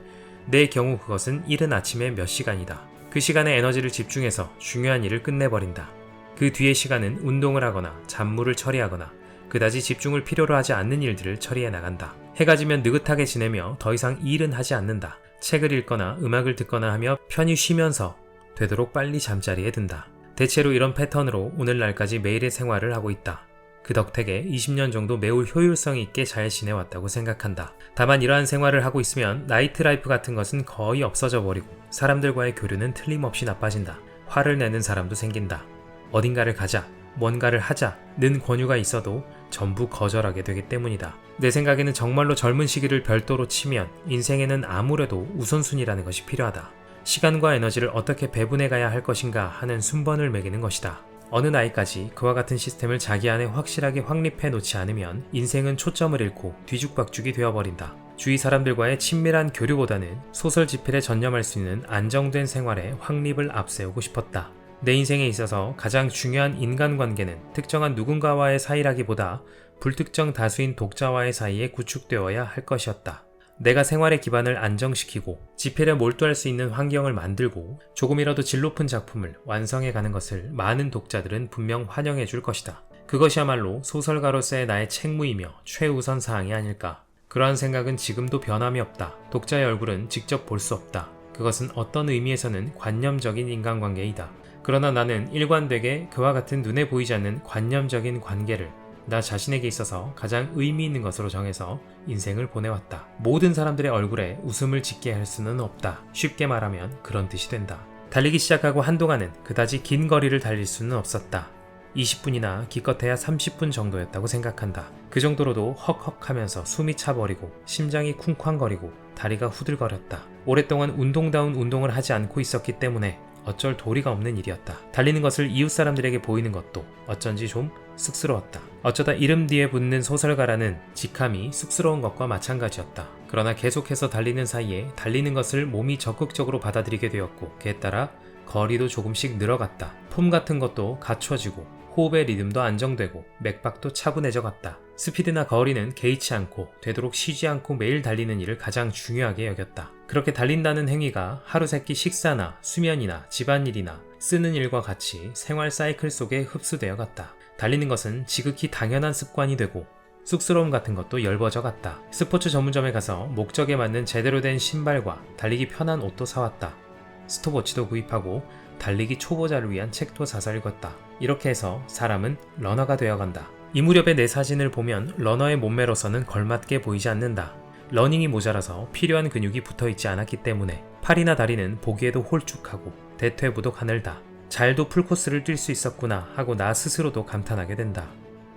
내 경우 그것은 이른 아침에 몇 시간이다. 그 시간에 에너지를 집중해서 중요한 일을 끝내버린다. 그 뒤의 시간은 운동을 하거나 잡무를 처리하거나 그다지 집중을 필요로 하지 않는 일들을 처리해 나간다. 해가 지면 느긋하게 지내며 더 이상 일은 하지 않는다. 책을 읽거나 음악을 듣거나 하며 편히 쉬면서 되도록 빨리 잠자리에 든다. 대체로 이런 패턴으로 오늘날까지 매일의 생활을 하고 있다. 그 덕택에 20년 정도 매우 효율성 있게 잘 지내왔다고 생각한다. 다만 이러한 생활을 하고 있으면 나이트 라이프 같은 것은 거의 없어져 버리고 사람들과의 교류는 틀림없이 나빠진다. 화를 내는 사람도 생긴다. 어딘가를 가자, 뭔가를 하자는 권유가 있어도 전부 거절하게 되기 때문이다. 내 생각에는 정말로 젊은 시기를 별도로 치면 인생에는 아무래도 우선순위라는 것이 필요하다. 시간과 에너지를 어떻게 배분해 가야 할 것인가 하는 순번을 매기는 것이다. 어느 나이까지 그와 같은 시스템을 자기 안에 확실하게 확립해 놓지 않으면 인생은 초점을 잃고 뒤죽박죽이 되어버린다. 주위 사람들과의 친밀한 교류보다는 소설 집필에 전념할 수 있는 안정된 생활에 확립을 앞세우고 싶었다. 내 인생에 있어서 가장 중요한 인간관계는 특정한 누군가와의 사이라기보다 불특정 다수인 독자와의 사이에 구축되어야 할 것이었다. 내가 생활의 기반을 안정시키고 집필에 몰두할 수 있는 환경을 만들고 조금이라도 질 높은 작품을 완성해가는 것을 많은 독자들은 분명 환영해 줄 것이다. 그것이야말로 소설가로서의 나의 책무이며 최우선 사항이 아닐까. 그러한 생각은 지금도 변함이 없다. 독자의 얼굴은 직접 볼 수 없다. 그것은 어떤 의미에서는 관념적인 인간관계이다. 그러나 나는 일관되게 그와 같은 눈에 보이지 않는 관념적인 관계를 나 자신에게 있어서 가장 의미 있는 것으로 정해서 인생을 보내왔다. 모든 사람들의 얼굴에 웃음을 짓게 할 수는 없다. 쉽게 말하면 그런 뜻이 된다. 달리기 시작하고 한동안은 그다지 긴 거리를 달릴 수는 없었다. 20분이나 기껏해야 30분 정도였다고 생각한다. 그 정도로도 헉헉하면서 숨이 차버리고 심장이 쿵쾅거리고 다리가 후들거렸다. 오랫동안 운동다운 운동을 하지 않고 있었기 때문에 어쩔 도리가 없는 일이었다. 달리는 것을 이웃 사람들에게 보이는 것도 어쩐지 좀 쑥스러웠다. 어쩌다 이름 뒤에 붙는 소설가라는 직함이 쑥스러운 것과 마찬가지였다. 그러나 계속해서 달리는 사이에 달리는 것을 몸이 적극적으로 받아들이게 되었고 그에 따라 거리도 조금씩 늘어갔다. 폼 같은 것도 갖춰지고 호흡의 리듬도 안정되고 맥박도 차분해져 갔다. 스피드나 거리는 개의치 않고 되도록 쉬지 않고 매일 달리는 일을 가장 중요하게 여겼다. 그렇게 달린다는 행위가 하루 세끼 식사나 수면이나 집안일이나 쓰는 일과 같이 생활 사이클 속에 흡수되어 갔다. 달리는 것은 지극히 당연한 습관이 되고 쑥스러움 같은 것도 엷어져 갔다. 스포츠 전문점에 가서 목적에 맞는 제대로 된 신발과 달리기 편한 옷도 사왔다. 스톱워치도 구입하고 달리기 초보자를 위한 책도 사서 읽었다. 이렇게 해서 사람은 러너가 되어간다. 이 무렵의 내 사진을 보면 러너의 몸매로서는 걸맞게 보이지 않는다. 러닝이 모자라서 필요한 근육이 붙어있지 않았기 때문에 팔이나 다리는 보기에도 홀쭉하고 대퇴부도 가늘다. 잘도 풀코스를 뛸 수 있었구나 하고 나 스스로도 감탄하게 된다.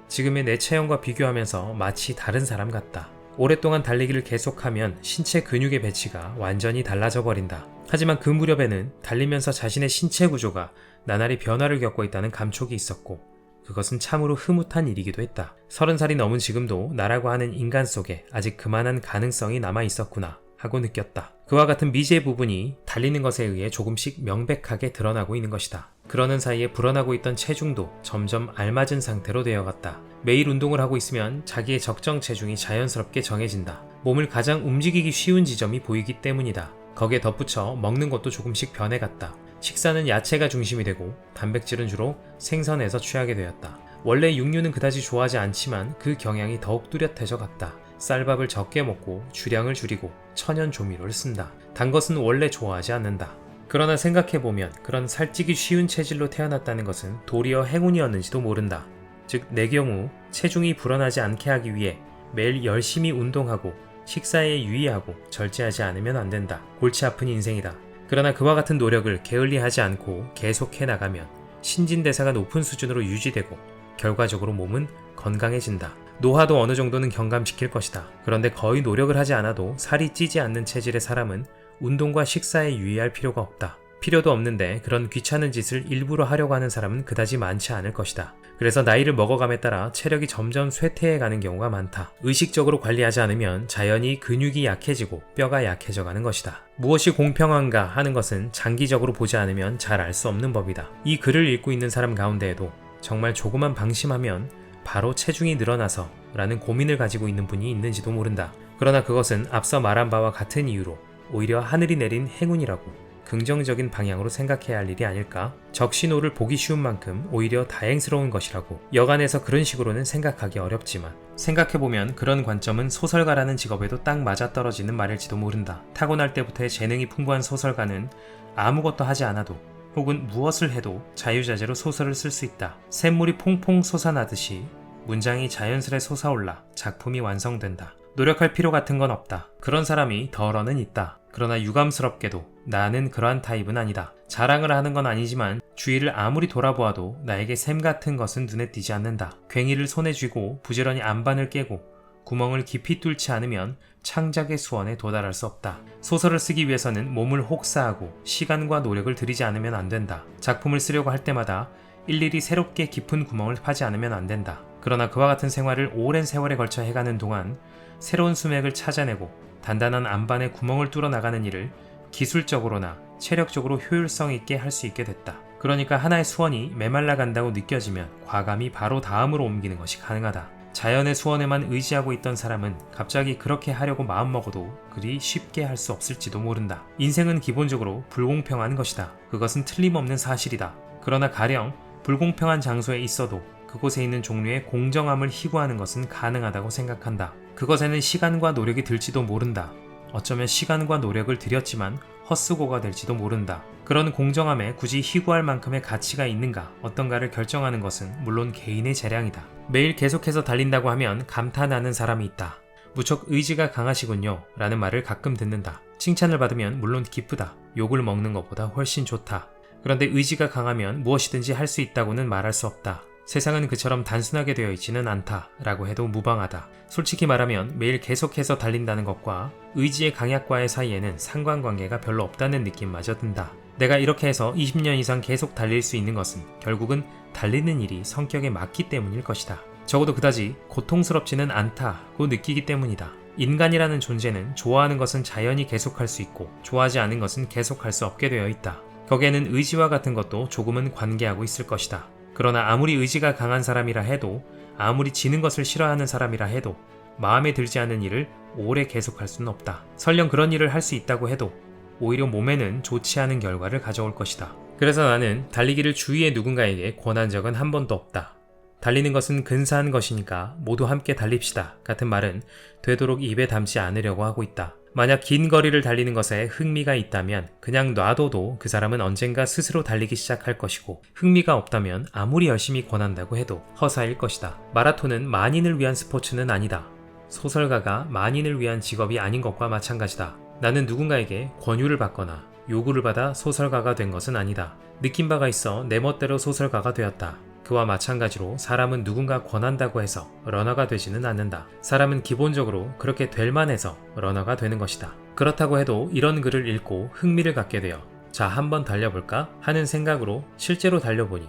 지금의 내 체형과 비교하면서 마치 다른 사람 같다. 오랫동안 달리기를 계속하면 신체 근육의 배치가 완전히 달라져 버린다. 하지만 그 무렵에는 달리면서 자신의 신체 구조가 나날이 변화를 겪고 있다는 감촉이 있었고 그것은 참으로 흐뭇한 일이기도 했다. 30살이 넘은 지금도 나라고 하는 인간 속에 아직 그만한 가능성이 남아 있었구나 하고 느꼈다. 그와 같은 미지의 부분이 달리는 것에 의해 조금씩 명백하게 드러나고 있는 것이다. 그러는 사이에 불어나고 있던 체중도 점점 알맞은 상태로 되어갔다. 매일 운동을 하고 있으면 자기의 적정 체중이 자연스럽게 정해진다. 몸을 가장 움직이기 쉬운 지점이 보이기 때문이다. 거기에 덧붙여 먹는 것도 조금씩 변해갔다. 식사는 야채가 중심이 되고 단백질은 주로 생선에서 취하게 되었다. 원래 육류는 그다지 좋아하지 않지만 그 경향이 더욱 뚜렷해져 갔다. 쌀밥을 적게 먹고 주량을 줄이고 천연 조미료를 쓴다. 단 것은 원래 좋아하지 않는다. 그러나 생각해보면 그런 살찌기 쉬운 체질로 태어났다는 것은 도리어 행운이었는지도 모른다. 즉 내 경우 체중이 불어나지 않게 하기 위해 매일 열심히 운동하고 식사에 유의하고 절제하지 않으면 안 된다. 골치 아픈 인생이다. 그러나 그와 같은 노력을 게을리하지 않고 계속해 나가면 신진대사가 높은 수준으로 유지되고 결과적으로 몸은 건강해진다. 노화도 어느 정도는 경감시킬 것이다. 그런데 거의 노력을 하지 않아도 살이 찌지 않는 체질의 사람은 운동과 식사에 유의할 필요가 없다. 필요도 없는데 그런 귀찮은 짓을 일부러 하려고 하는 사람은 그다지 많지 않을 것이다. 그래서 나이를 먹어감에 따라 체력이 점점 쇠퇴해가는 경우가 많다. 의식적으로 관리하지 않으면 자연히 근육이 약해지고 뼈가 약해져 가는 것이다. 무엇이 공평한가 하는 것은 장기적으로 보지 않으면 잘 알 수 없는 법이다. 이 글을 읽고 있는 사람 가운데에도 정말 조금만 방심하면 바로 체중이 늘어나서 라는 고민을 가지고 있는 분이 있는지도 모른다. 그러나 그것은 앞서 말한 바와 같은 이유로 오히려 하늘이 내린 행운이라고 긍정적인 방향으로 생각해야 할 일이 아닐까? 적신호를 보기 쉬운 만큼 오히려 다행스러운 것이라고 여간에서 그런 식으로는 생각하기 어렵지만 생각해보면 그런 관점은 소설가라는 직업에도 딱 맞아떨어지는 말일지도 모른다. 타고날 때부터의 재능이 풍부한 소설가는 아무것도 하지 않아도 혹은 무엇을 해도 자유자재로 소설을 쓸 수 있다. 샘물이 퐁퐁 솟아나듯이 문장이 자연스레 솟아올라 작품이 완성된다. 노력할 필요 같은 건 없다. 그런 사람이 덜어는 있다. 그러나 유감스럽게도 나는 그러한 타입은 아니다. 자랑을 하는 건 아니지만 주위를 아무리 돌아보아도 나에게 샘 같은 것은 눈에 띄지 않는다. 괭이를 손에 쥐고 부지런히 안반을 깨고 구멍을 깊이 뚫지 않으면 창작의 수원에 도달할 수 없다. 소설을 쓰기 위해서는 몸을 혹사하고 시간과 노력을 들이지 않으면 안 된다. 작품을 쓰려고 할 때마다 일일이 새롭게 깊은 구멍을 파지 않으면 안 된다. 그러나 그와 같은 생활을 오랜 세월에 걸쳐 해가는 동안 새로운 수맥을 찾아내고 단단한 안반에 구멍을 뚫어 나가는 일을 기술적으로나 체력적으로 효율성 있게 할 수 있게 됐다. 그러니까 하나의 수원이 메말라 간다고 느껴지면 과감히 바로 다음으로 옮기는 것이 가능하다. 자연의 수원에만 의지하고 있던 사람은 갑자기 그렇게 하려고 마음먹어도 그리 쉽게 할 수 없을지도 모른다. 인생은 기본적으로 불공평한 것이다. 그것은 틀림없는 사실이다. 그러나 가령 불공평한 장소에 있어도 그곳에 있는 종류의 공정함을 희구하는 것은 가능하다고 생각한다. 그것에는 시간과 노력이 들지도 모른다. 어쩌면 시간과 노력을 들였지만 헛수고가 될지도 모른다. 그런 공정함에 굳이 희구할 만큼의 가치가 있는가 어떤가를 결정하는 것은 물론 개인의 재량이다. 매일 계속해서 달린다고 하면 감탄하는 사람이 있다. 무척 의지가 강하시군요 라는 말을 가끔 듣는다. 칭찬을 받으면 물론 기쁘다. 욕을 먹는 것보다 훨씬 좋다. 그런데 의지가 강하면 무엇이든지 할 수 있다고는 말할 수 없다. 세상은 그처럼 단순하게 되어 있지는 않다 라고 해도 무방하다. 솔직히 말하면 매일 계속해서 달린다는 것과 의지의 강약과의 사이에는 상관관계가 별로 없다는 느낌마저 든다. 내가 이렇게 해서 20년 이상 계속 달릴 수 있는 것은 결국은 달리는 일이 성격에 맞기 때문일 것이다. 적어도 그다지 고통스럽지는 않다고 느끼기 때문이다. 인간이라는 존재는 좋아하는 것은 자연히 계속할 수 있고 좋아하지 않은 것은 계속할 수 없게 되어 있다. 거기에는 의지와 같은 것도 조금은 관계하고 있을 것이다. 그러나 아무리 의지가 강한 사람이라 해도 아무리 지는 것을 싫어하는 사람이라 해도 마음에 들지 않는 일을 오래 계속할 수는 없다. 설령 그런 일을 할 수 있다고 해도 오히려 몸에는 좋지 않은 결과를 가져올 것이다. 그래서 나는 달리기를 주위의 누군가에게 권한 적은 한 번도 없다. 달리는 것은 근사한 것이니까 모두 함께 달립시다 같은 말은 되도록 입에 담지 않으려고 하고 있다. 만약 긴 거리를 달리는 것에 흥미가 있다면 그냥 놔둬도 그 사람은 언젠가 스스로 달리기 시작할 것이고 흥미가 없다면 아무리 열심히 권한다고 해도 허사일 것이다. 마라톤은 만인을 위한 스포츠는 아니다. 소설가가 만인을 위한 직업이 아닌 것과 마찬가지다. 나는 누군가에게 권유를 받거나 요구를 받아 소설가가 된 것은 아니다. 느낀 바가 있어 내 멋대로 소설가가 되었다. 그와 마찬가지로 사람은 누군가 권한다고 해서 러너가 되지는 않는다. 사람은 기본적으로 그렇게 될 만해서 러너가 되는 것이다. 그렇다고 해도 이런 글을 읽고 흥미를 갖게 되어 자 한번 달려볼까 하는 생각으로 실제로 달려보니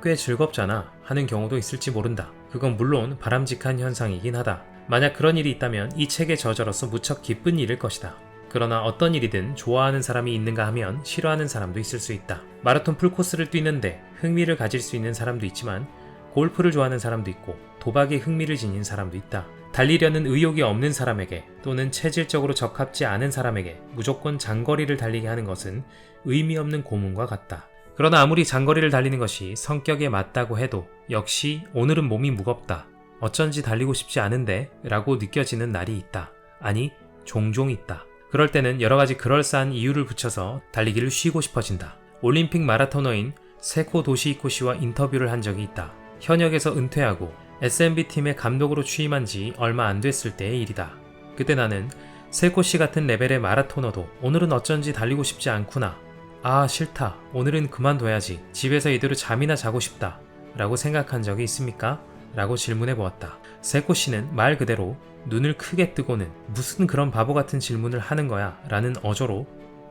꽤 즐겁잖아 하는 경우도 있을지 모른다. 그건 물론 바람직한 현상이긴 하다. 만약 그런 일이 있다면 이 책의 저자로서 무척 기쁜 일일 것이다. 그러나 어떤 일이든 좋아하는 사람이 있는가 하면 싫어하는 사람도 있을 수 있다. 마라톤 풀코스를 뛰는데 흥미를 가질 수 있는 사람도 있지만 골프를 좋아하는 사람도 있고 도박에 흥미를 지닌 사람도 있다. 달리려는 의욕이 없는 사람에게 또는 체질적으로 적합지 않은 사람에게 무조건 장거리를 달리게 하는 것은 의미 없는 고문과 같다. 그러나 아무리 장거리를 달리는 것이 성격에 맞다고 해도 역시 오늘은 몸이 무겁다. 어쩐지 달리고 싶지 않은데 라고 느껴지는 날이 있다. 아니, 종종 있다. 그럴 때는 여러 가지 그럴싸한 이유를 붙여서 달리기를 쉬고 싶어진다. 올림픽 마라토너인 세코 도시히코 씨와 인터뷰를 한 적이 있다. 현역에서 은퇴하고 SMB 팀의 감독으로 취임한 지 얼마 안 됐을 때의 일이다. 그때 나는 세코 씨 같은 레벨의 마라토너도 오늘은 어쩐지 달리고 싶지 않구나. 아, 싫다. 오늘은 그만둬야지. 집에서 이대로 잠이나 자고 싶다. 라고 생각한 적이 있습니까? 라고 질문해 보았다. 세코 씨는 말 그대로 눈을 크게 뜨고는 무슨 그런 바보 같은 질문을 하는 거야 라는 어조로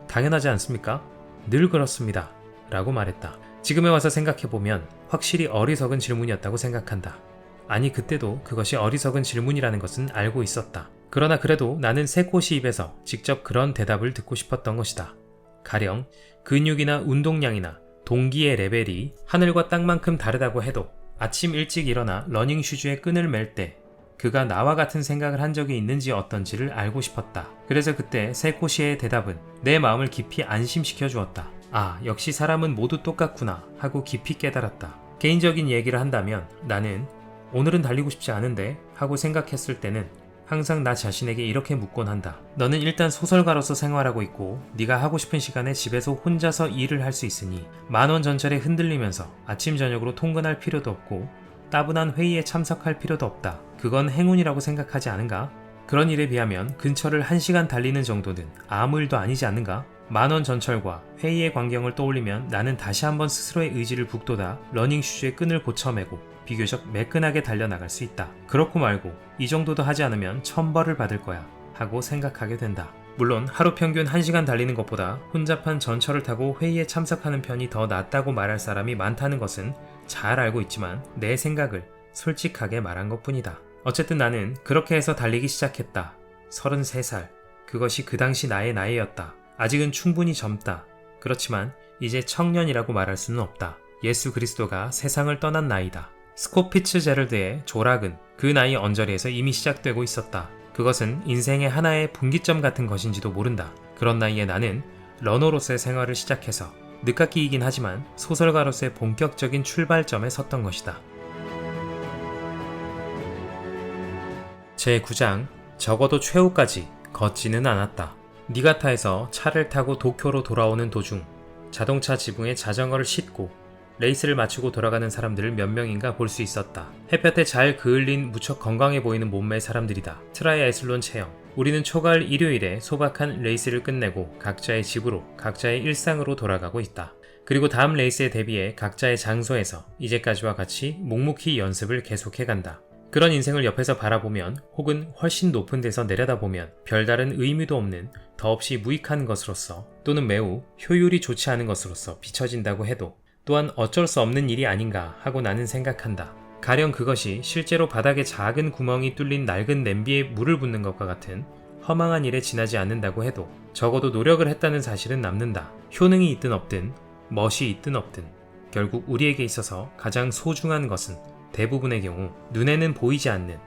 당연하지 않습니까? 늘 그렇습니다. 라고 말했다. 지금에 와서 생각해보면 확실히 어리석은 질문이었다고 생각한다. 아니, 그때도 그것이 어리석은 질문이라는 것은 알고 있었다. 그러나 그래도 나는 세코 씨 입에서 직접 그런 대답을 듣고 싶었던 것이다. 가령 근육이나 운동량이나 동기의 레벨이 하늘과 땅만큼 다르다고 해도 아침 일찍 일어나 러닝 슈즈에 끈을 맬 때 그가 나와 같은 생각을 한 적이 있는지 어떤지를 알고 싶었다. 그래서 그때 세코 씨의 대답은 내 마음을 깊이 안심시켜 주었다. 아, 역시 사람은 모두 똑같구나 하고 깊이 깨달았다. 개인적인 얘기를 한다면 나는 오늘은 달리고 싶지 않은데 하고 생각했을 때는 항상 나 자신에게 이렇게 묻곤 한다. 너는 일단 소설가로서 생활하고 있고 네가 하고 싶은 시간에 집에서 혼자서 일을 할 수 있으니 만원 전철에 흔들리면서 아침 저녁으로 통근할 필요도 없고 따분한 회의에 참석할 필요도 없다. 그건 행운이라고 생각하지 않은가? 그런 일에 비하면 근처를 1시간 달리는 정도는 아무 일도 아니지 않는가? 만원 전철과 회의의 광경을 떠올리면 나는 다시 한번 스스로의 의지를 북돋아 러닝슈즈의 끈을 고쳐매고 비교적 매끈하게 달려나갈 수 있다. 그렇고 말고 이 정도도 하지 않으면 천벌을 받을 거야 하고 생각하게 된다. 물론 하루 평균 1시간 달리는 것보다 혼잡한 전철을 타고 회의에 참석하는 편이 더 낫다고 말할 사람이 많다는 것은 잘 알고 있지만 내 생각을 솔직하게 말한 것뿐이다. 어쨌든 나는 그렇게 해서 달리기 시작했다. 33살. 그것이 그 당시 나의 나이였다. 아직은 충분히 젊다. 그렇지만 이제 청년이라고 말할 수는 없다. 예수 그리스도가 세상을 떠난 나이다. 스콧 피츠제럴드의 조락은 그 나이 언저리에서 이미 시작되고 있었다. 그것은 인생의 하나의 분기점 같은 것인지도 모른다. 그런 나이에 나는 러너로서의 생활을 시작해서 늦깎이이긴 하지만 소설가로서의 본격적인 출발점에 섰던 것이다. 제9장 적어도 최후까지 걷지는 않았다. 니가타에서 차를 타고 도쿄로 돌아오는 도중 자동차 지붕에 자전거를 싣고 레이스를 마치고 돌아가는 사람들을 몇 명인가 볼 수 있었다. 햇볕에 잘 그을린 무척 건강해 보이는 몸매의 사람들이다. 트라이애슬론 체형. 우리는 초가을 일요일에 소박한 레이스를 끝내고 각자의 집으로, 각자의 일상으로 돌아가고 있다. 그리고 다음 레이스에 대비해 각자의 장소에서 이제까지와 같이 묵묵히 연습을 계속해간다. 그런 인생을 옆에서 바라보면 혹은 훨씬 높은 데서 내려다보면 별다른 의미도 없는 더없이 무익한 것으로서 또는 매우 효율이 좋지 않은 것으로서 비춰진다고 해도 또한 어쩔 수 없는 일이 아닌가 하고 나는 생각한다. 가령 그것이 실제로 바닥에 작은 구멍이 뚫린 낡은 냄비에 물을 붓는 것과 같은 허망한 일에 지나지 않는다고 해도 적어도 노력을 했다는 사실은 남는다. 효능이 있든 없든 멋이 있든 없든 결국 우리에게 있어서 가장 소중한 것은 대부분의 경우 눈에는 보이지 않는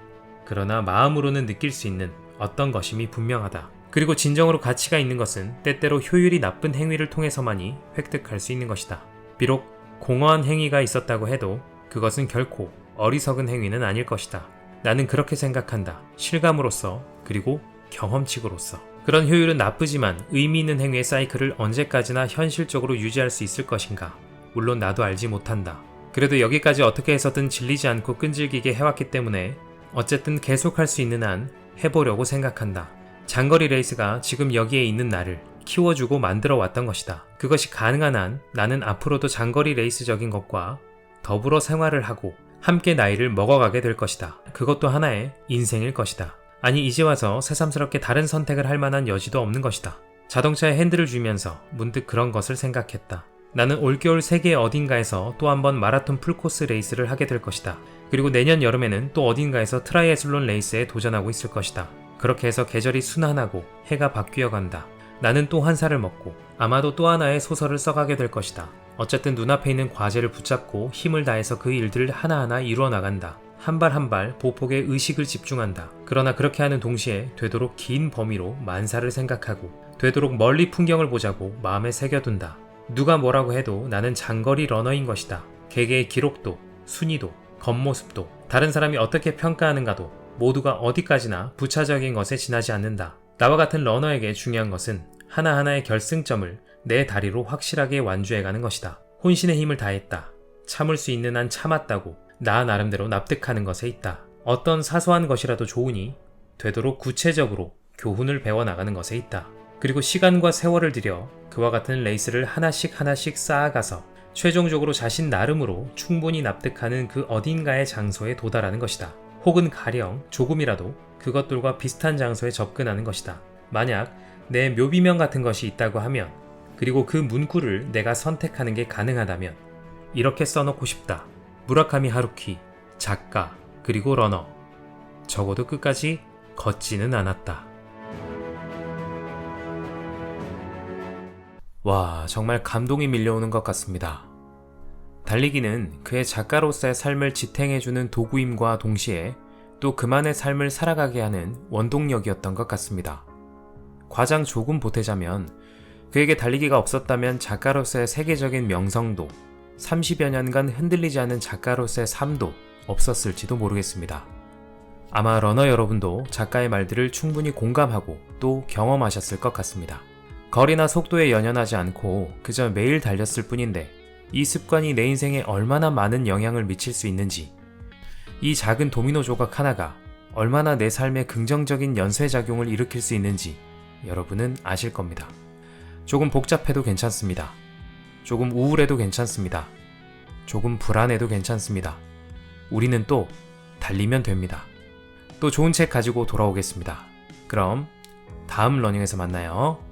그러나 마음으로는 느낄 수 있는 어떤 것임이 분명하다. 그리고 진정으로 가치가 있는 것은 때때로 효율이 나쁜 행위를 통해서만이 획득할 수 있는 것이다. 비록 공허한 행위가 있었다고 해도 그것은 결코 어리석은 행위는 아닐 것이다. 나는 그렇게 생각한다. 실감으로써 그리고 경험칙으로서. 그런 효율은 나쁘지만 의미 있는 행위의 사이클을 언제까지나 현실적으로 유지할 수 있을 것인가? 물론 나도 알지 못한다. 그래도 여기까지 어떻게 해서든 질리지 않고 끈질기게 해왔기 때문에 어쨌든 계속할 수 있는 한 해보려고 생각한다. 장거리 레이스가 지금 여기에 있는 나를 키워주고 만들어 왔던 것이다. 그것이 가능한 한 나는 앞으로도 장거리 레이스적인 것과 더불어 생활을 하고 함께 나이를 먹어가게 될 것이다. 그것도 하나의 인생일 것이다. 아니, 이제 와서 새삼스럽게 다른 선택을 할 만한 여지도 없는 것이다. 자동차에 핸들을 쥐면서 문득 그런 것을 생각했다. 나는 올겨울 세계 어딘가에서 또 한 번 마라톤 풀코스 레이스를 하게 될 것이다. 그리고 내년 여름에는 또 어딘가에서 트라이애슬론 레이스에 도전하고 있을 것이다. 그렇게 해서 계절이 순환하고 해가 바뀌어 간다. 나는 또 한 살을 먹고 아마도 또 하나의 소설을 써가게 될 것이다. 어쨌든 눈앞에 있는 과제를 붙잡고 힘을 다해서 그 일들을 하나하나 이루어 나간다. 한 발 한 발 보폭에 의식을 집중한다. 그러나 그렇게 하는 동시에 되도록 긴 범위로 만사를 생각하고 되도록 멀리 풍경을 보자고 마음에 새겨둔다. 누가 뭐라고 해도 나는 장거리 러너인 것이다. 개개의 기록도, 순위도, 겉모습도, 다른 사람이 어떻게 평가하는가도 모두가 어디까지나 부차적인 것에 지나지 않는다. 나와 같은 러너에게 중요한 것은 하나하나의 결승점을 내 다리로 확실하게 완주해가는 것이다. 혼신의 힘을 다했다. 참을 수 있는 한 참았다고 나 나름대로 납득하는 것에 있다. 어떤 사소한 것이라도 좋으니 되도록 구체적으로 교훈을 배워나가는 것에 있다. 그리고 시간과 세월을 들여 그와 같은 레이스를 하나씩 하나씩 쌓아가서 최종적으로 자신 나름으로 충분히 납득하는 그 어딘가의 장소에 도달하는 것이다. 혹은 가령 조금이라도 그것들과 비슷한 장소에 접근하는 것이다. 만약 내 묘비명 같은 것이 있다고 하면, 그리고 그 문구를 내가 선택하는 게 가능하다면 이렇게 써놓고 싶다. 무라카미 하루키, 작가, 그리고 러너. 적어도 끝까지 걷지는 않았다. 와, 정말 감동이 밀려오는 것 같습니다. 달리기는 그의 작가로서의 삶을 지탱해주는 도구임과 동시에 또 그만의 삶을 살아가게 하는 원동력이었던 것 같습니다. 과장 조금 보태자면 그에게 달리기가 없었다면 작가로서의 세계적인 명성도 30여 년간 흔들리지 않은 작가로서의 삶도 없었을지도 모르겠습니다. 아마 러너 여러분도 작가의 말들을 충분히 공감하고 또 경험하셨을 것 같습니다. 거리나 속도에 연연하지 않고 그저 매일 달렸을 뿐인데 이 습관이 내 인생에 얼마나 많은 영향을 미칠 수 있는지, 이 작은 도미노 조각 하나가 얼마나 내 삶에 긍정적인 연쇄작용을 일으킬 수 있는지 여러분은 아실 겁니다. 조금 복잡해도 괜찮습니다. 조금 우울해도 괜찮습니다. 조금 불안해도 괜찮습니다. 우리는 또 달리면 됩니다. 또 좋은 책 가지고 돌아오겠습니다. 그럼 다음 러닝에서 만나요.